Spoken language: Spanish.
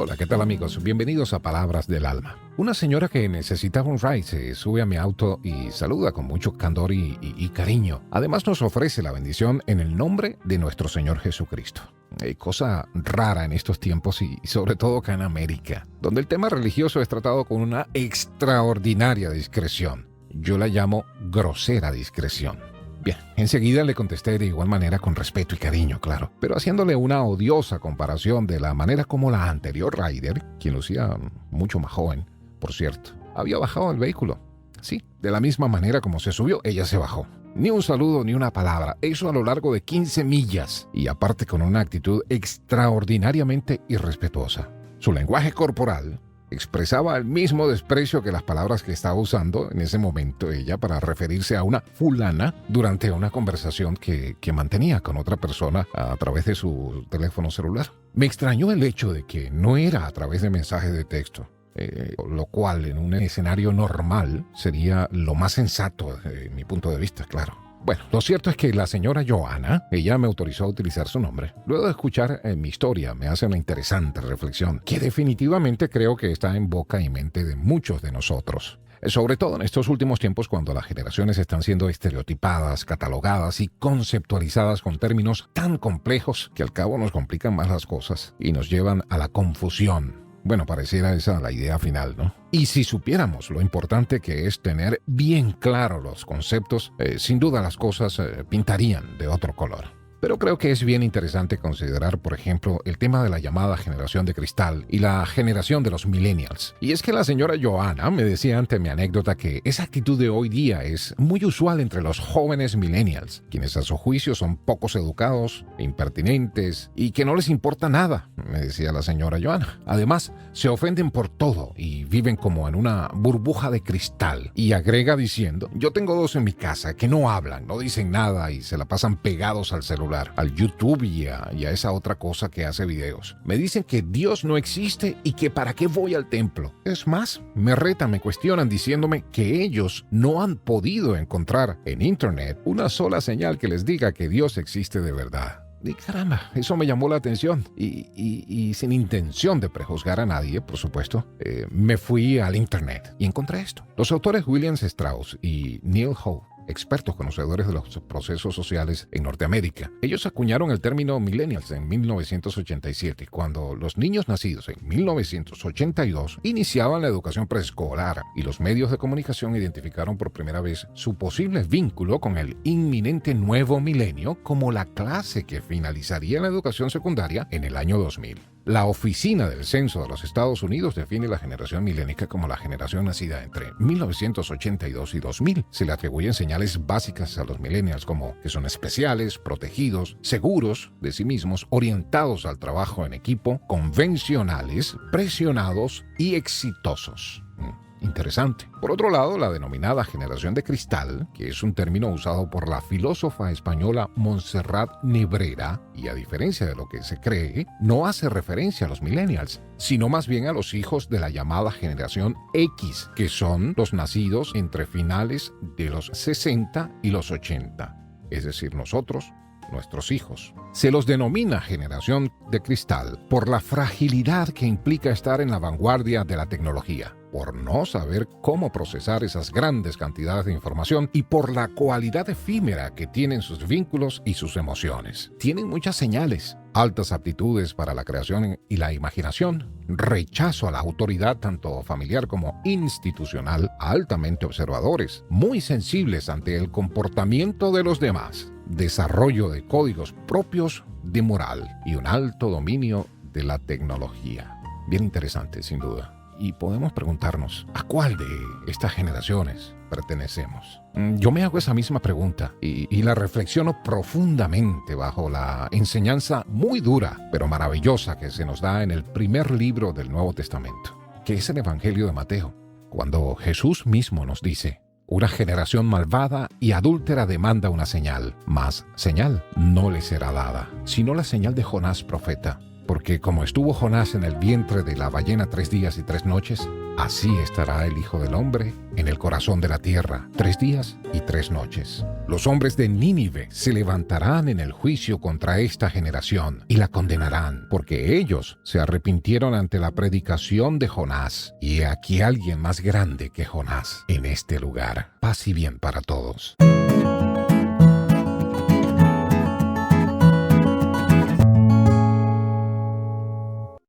Hola, ¿qué tal amigos? Bienvenidos a Palabras del Alma. Una señora que necesitaba un ride se sube a mi auto y saluda con mucho candor y cariño. Además nos ofrece la bendición en el nombre de nuestro Señor Jesucristo. Cosa rara en estos tiempos y sobre todo acá en América, donde el tema religioso es tratado con una extraordinaria discreción. Yo la llamo grosera discreción. Bien, enseguida le contesté de igual manera con respeto y cariño, claro, pero haciéndole una odiosa comparación de la manera como la anterior rider, quien lucía mucho más joven, por cierto, había bajado del vehículo. Sí, de la misma manera como se subió, ella se bajó. Ni un saludo ni una palabra, eso a lo largo de 15 millas, y aparte con una actitud extraordinariamente irrespetuosa. Su lenguaje corporal expresaba el mismo desprecio que las palabras que estaba usando en ese momento ella para referirse a una fulana durante una conversación que mantenía con otra persona a través de su teléfono celular. Me extrañó el hecho de que no era a través de mensajes de texto, lo cual en un escenario normal sería lo más sensato desde mi punto de vista, claro. Bueno, lo cierto es que la señora Joana, ella me autorizó a utilizar su nombre. Luego de escuchar mi historia, me hace una interesante reflexión que definitivamente creo que está en boca y mente de muchos de nosotros. Sobre todo en estos últimos tiempos cuando las generaciones están siendo estereotipadas, catalogadas y conceptualizadas con términos tan complejos que al cabo nos complican más las cosas y nos llevan a la confusión. Bueno, pareciera esa la idea final, ¿no? Y si supiéramos lo importante que es tener bien claros los conceptos, sin duda las cosas pintarían de otro color. Pero creo que es bien interesante considerar, por ejemplo, el tema de la llamada generación de cristal y la generación de los millennials. Y es que la señora Joana me decía ante mi anécdota que esa actitud de hoy día es muy usual entre los jóvenes millennials, quienes a su juicio son pocos educados, impertinentes y que no les importa nada, me decía la señora Joana. Además, se ofenden por todo y viven como en una burbuja de cristal. Y agrega diciendo, yo tengo dos en mi casa que no hablan, no dicen nada y se la pasan pegados al celular, al YouTube y a esa otra cosa que hace videos. Me dicen que Dios no existe y que para qué voy al templo. Es más, me retan, me cuestionan diciéndome que ellos no han podido encontrar en internet una sola señal que les diga que Dios existe de verdad. Y caramba, eso me llamó la atención y sin intención de prejuzgar a nadie, por supuesto, me fui al internet y encontré esto. Los autores William Strauss y Neil Howe, expertos conocedores de los procesos sociales en Norteamérica. Ellos acuñaron el término millennials en 1987, cuando los niños nacidos en 1982 iniciaban la educación preescolar y los medios de comunicación identificaron por primera vez su posible vínculo con el inminente nuevo milenio como la clase que finalizaría la educación secundaria en el año 2000. La Oficina del Censo de los Estados Unidos define la generación milénica como la generación nacida entre 1982 y 2000. Se le atribuyen señales básicas a los millennials como que son especiales, protegidos, seguros de sí mismos, orientados al trabajo en equipo, convencionales, presionados y exitosos. Interesante. Por otro lado, la denominada generación de cristal, que es un término usado por la filósofa española Montserrat Nebrera, y a diferencia de lo que se cree, no hace referencia a los millennials, sino más bien a los hijos de la llamada generación X, que son los nacidos entre finales de los 60 y los 80, es decir, nosotros, nuestros hijos. Se los denomina generación de cristal por la fragilidad que implica estar en la vanguardia de la tecnología, por no saber cómo procesar esas grandes cantidades de información y por la cualidad efímera que tienen sus vínculos y sus emociones. Tienen muchas señales, altas aptitudes para la creación y la imaginación, rechazo a la autoridad tanto familiar como institucional, altamente observadores, muy sensibles ante el comportamiento de los demás, desarrollo de códigos propios de moral y un alto dominio de la tecnología. Bien interesante, sin duda. Y podemos preguntarnos, ¿a cuál de estas generaciones pertenecemos? Yo me hago esa misma pregunta y la reflexiono profundamente bajo la enseñanza muy dura, pero maravillosa que se nos da en el primer libro del Nuevo Testamento, que es el Evangelio de Mateo, cuando Jesús mismo nos dice: una generación malvada y adúltera demanda una señal, mas señal no le será dada, sino la señal de Jonás profeta. Porque como estuvo Jonás en el vientre de la ballena 3 días y 3 noches, así estará el Hijo del Hombre en el corazón de la tierra, 3 días y 3 noches. Los hombres de Nínive se levantarán en el juicio contra esta generación y la condenarán, porque ellos se arrepintieron ante la predicación de Jonás. Y he aquí alguien más grande que Jonás en este lugar. Paz y bien para todos.